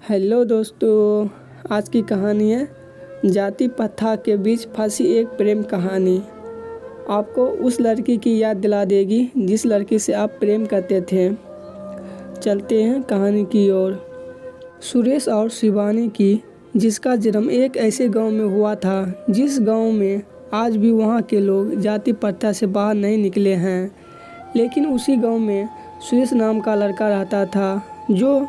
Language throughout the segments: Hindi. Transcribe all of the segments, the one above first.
हेलो दोस्तों, आज की कहानी है जाति प्रथा के बीच फंसी एक प्रेम कहानी। आपको उस लड़की की याद दिला देगी जिस लड़की से आप प्रेम करते थे। चलते हैं कहानी की ओर। सुरेश और शिवानी की, जिसका जन्म एक ऐसे गांव में हुआ था जिस गांव में आज भी वहां के लोग जाति प्रथा से बाहर नहीं निकले हैं। लेकिन उसी गांव में सुरेश नाम का लड़का रहता था जो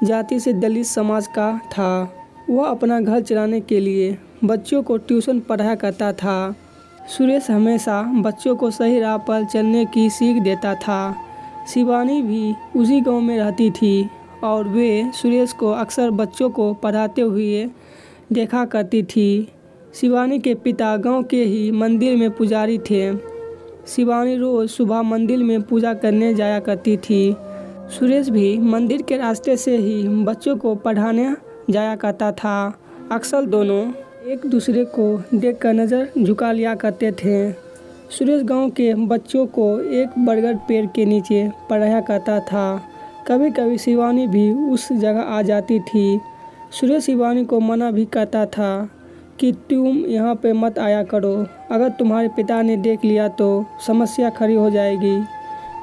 जाति से दलित समाज का था। वह अपना घर चलाने के लिए बच्चों को ट्यूशन पढ़ाया करता था। सुरेश हमेशा बच्चों को सही राह पर चलने की सीख देता था। शिवानी भी उसी गांव में रहती थी और वे सुरेश को अक्सर बच्चों को पढ़ाते हुए देखा करती थी। शिवानी के पिता गांव के ही मंदिर में पुजारी थे। शिवानी रोज़ सुबह मंदिर में पूजा करने जाया करती थी। सुरेश भी मंदिर के रास्ते से ही बच्चों को पढ़ाने जाया करता था। अक्सर दोनों एक दूसरे को देखकर नज़र झुका लिया करते थे। सुरेश गांव के बच्चों को एक बरगद पेड़ के नीचे पढ़ाया करता था। कभी कभी शिवानी भी उस जगह आ जाती थी। सुरेश शिवानी को मना भी करता था कि तुम यहाँ पे मत आया करो, अगर तुम्हारे पिता ने देख लिया तो समस्या खड़ी हो जाएगी।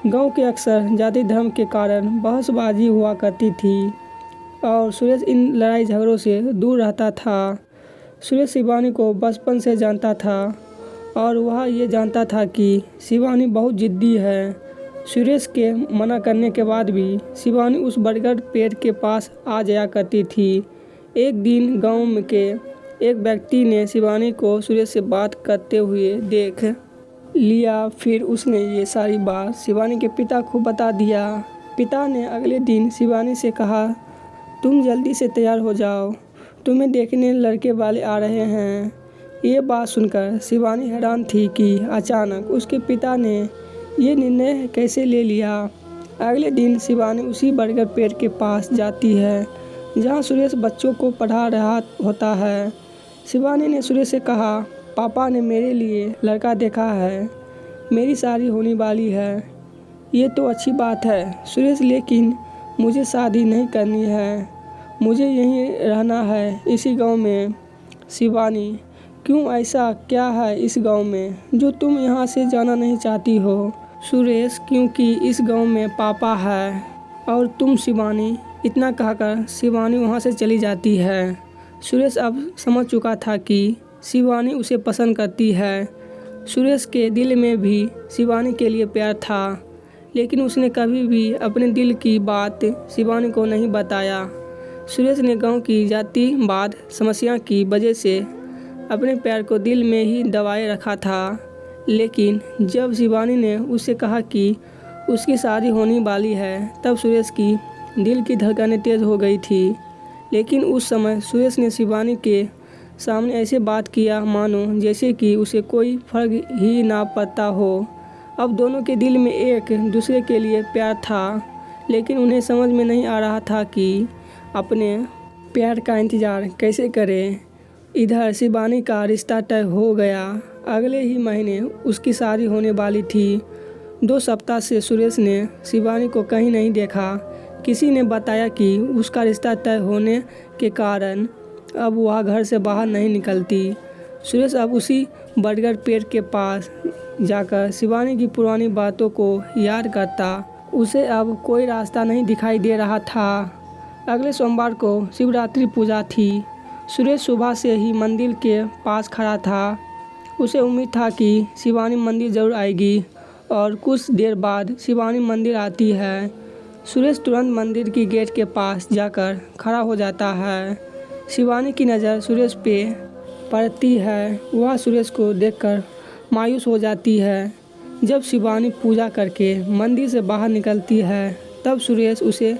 गांव के अक्सर जाति धर्म के कारण बहसबाजी हुआ करती थी और सुरेश इन लड़ाई झगड़ों से दूर रहता था। सुरेश शिवानी को बचपन से जानता था और वह ये जानता था कि शिवानी बहुत जिद्दी है। सुरेश के मना करने के बाद भी शिवानी उस बरगद पेड़ के पास आ जाया करती थी। एक दिन गांव के एक व्यक्ति ने शिवानी को सुरेश से बात करते हुए देख लिया। फिर उसने ये सारी बात शिवानी के पिता को बता दिया। पिता ने अगले दिन शिवानी से कहा, तुम जल्दी से तैयार हो जाओ, तुम्हें देखने लड़के वाले आ रहे हैं। ये बात सुनकर शिवानी हैरान थी कि अचानक उसके पिता ने ये निर्णय कैसे ले लिया। अगले दिन शिवानी उसी बरगद पेड़ के पास जाती है जहाँ सुरेश बच्चों को पढ़ा रहा होता है। शिवानी ने सुरेश से कहा, पापा ने मेरे लिए लड़का देखा है, मेरी शादी होने वाली है। ये तो अच्छी बात है सुरेश, लेकिन मुझे शादी नहीं करनी है, मुझे यहीं रहना है इसी गांव में। शिवानी, क्यों, ऐसा क्या है इस गांव में जो तुम यहाँ से जाना नहीं चाहती हो? सुरेश, क्योंकि इस गांव में पापा है और तुम। शिवानी इतना कहकर शिवानी वहाँ से चली जाती है। सुरेश अब समझ चुका था कि शिवानी उसे पसंद करती है। सुरेश के दिल में भी शिवानी के लिए प्यार था, लेकिन उसने कभी भी अपने दिल की बात शिवानी को नहीं बताया। सुरेश ने गांव की जातिवाद समस्या की वजह से अपने प्यार को दिल में ही दबाए रखा था। लेकिन जब शिवानी ने उससे कहा कि उसकी शादी होने वाली है, तब सुरेश की दिल की धड़कनें तेज़ हो गई थी। लेकिन उस समय सुरेश ने शिवानी के सामने ऐसे बात किया मानो जैसे कि उसे कोई फर्क ही ना पड़ता हो। अब दोनों के दिल में एक दूसरे के लिए प्यार था, लेकिन उन्हें समझ में नहीं आ रहा था कि अपने प्यार का इंतज़ार कैसे करें। इधर शिवानी का रिश्ता तय हो गया। अगले ही महीने उसकी शादी होने वाली थी। 2 सप्ताह से सुरेश ने शिवानी को कहीं नहीं देखा। किसी ने बताया कि उसका रिश्ता तय होने के कारण अब वह घर से बाहर नहीं निकलती। सुरेश अब उसी बरगद पेड़ के पास जाकर शिवानी की पुरानी बातों को याद करता। उसे अब कोई रास्ता नहीं दिखाई दे रहा था। अगले सोमवार को शिवरात्रि पूजा थी। सुरेश सुबह से ही मंदिर के पास खड़ा था। उसे उम्मीद था कि शिवानी मंदिर ज़रूर आएगी और कुछ देर बाद शिवानी मंदिर आती है। सुरेश तुरंत मंदिर की गेट के पास जाकर खड़ा हो जाता है। शिवानी की नज़र सुरेश पे पड़ती है। वह सुरेश को देखकर मायूस हो जाती है। जब शिवानी पूजा करके मंदिर से बाहर निकलती है, तब सुरेश उसे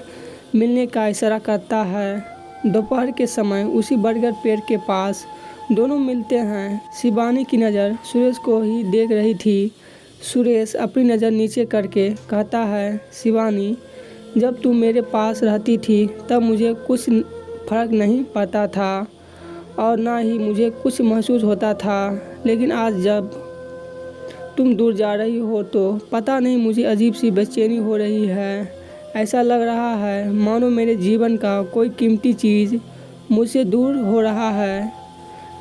मिलने का इशारा करता है। दोपहर के समय उसी बरगद पेड़ के पास दोनों मिलते हैं। शिवानी की नज़र सुरेश को ही देख रही थी। सुरेश अपनी नज़र नीचे करके कहता है, शिवानी, जब तू मेरे पास रहती थी तब मुझे कुछ फ़र्क नहीं पड़ता था और ना ही मुझे कुछ महसूस होता था, लेकिन आज जब तुम दूर जा रही हो तो पता नहीं मुझे अजीब सी बेचैनी हो रही है। ऐसा लग रहा है मानो मेरे जीवन का कोई कीमती चीज़ मुझसे दूर हो रहा है।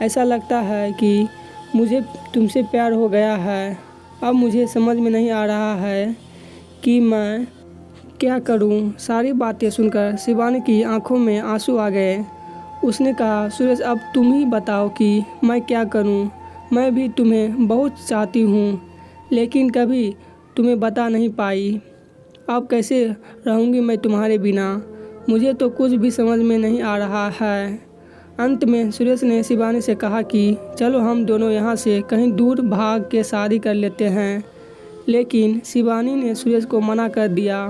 ऐसा लगता है कि मुझे तुमसे प्यार हो गया है। अब मुझे समझ में नहीं आ रहा है कि मैं क्या करूं। सारी बातें सुनकर शिवानी की आंखों में आंसू आ गए। उसने कहा, सुरेश अब तुम ही बताओ कि मैं क्या करूं। मैं भी तुम्हें बहुत चाहती हूं, लेकिन कभी तुम्हें बता नहीं पाई। अब कैसे रहूंगी मैं तुम्हारे बिना। मुझे तो कुछ भी समझ में नहीं आ रहा है। अंत में सुरेश ने शिवानी से कहा कि चलो हम दोनों यहाँ से कहीं दूर भाग के शादी कर लेते हैं। लेकिन शिवानी ने सुरेश को मना कर दिया,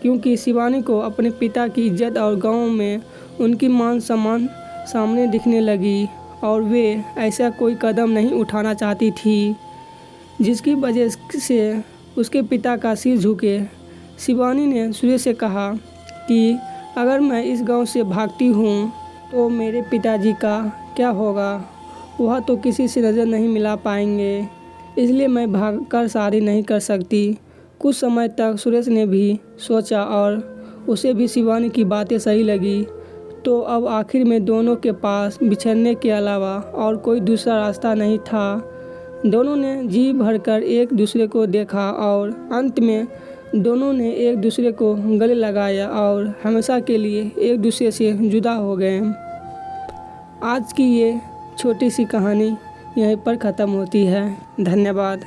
क्योंकि शिवानी को अपने पिता की इज्जत और गांव में उनकी मान सम्मान सामने दिखने लगी और वे ऐसा कोई कदम नहीं उठाना चाहती थी जिसकी वजह से उसके पिता का सिर झुके। शिवानी ने सुरेश से कहा कि अगर मैं इस गांव से भागती हूँ तो मेरे पिताजी का क्या होगा। वह तो किसी से नज़र नहीं मिला पाएंगे, इसलिए मैं भागकर शादी नहीं कर सकती। कुछ समय तक सुरेश ने भी सोचा और उसे भी शिवानी की बातें सही लगी। तो अब आखिर में दोनों के पास बिछड़ने के अलावा और कोई दूसरा रास्ता नहीं था। दोनों ने जी भरकर एक दूसरे को देखा और अंत में दोनों ने एक दूसरे को गले लगाया और हमेशा के लिए एक दूसरे से जुदा हो गए। आज की ये छोटी सी कहानी यहीं पर ख़त्म होती है। धन्यवाद।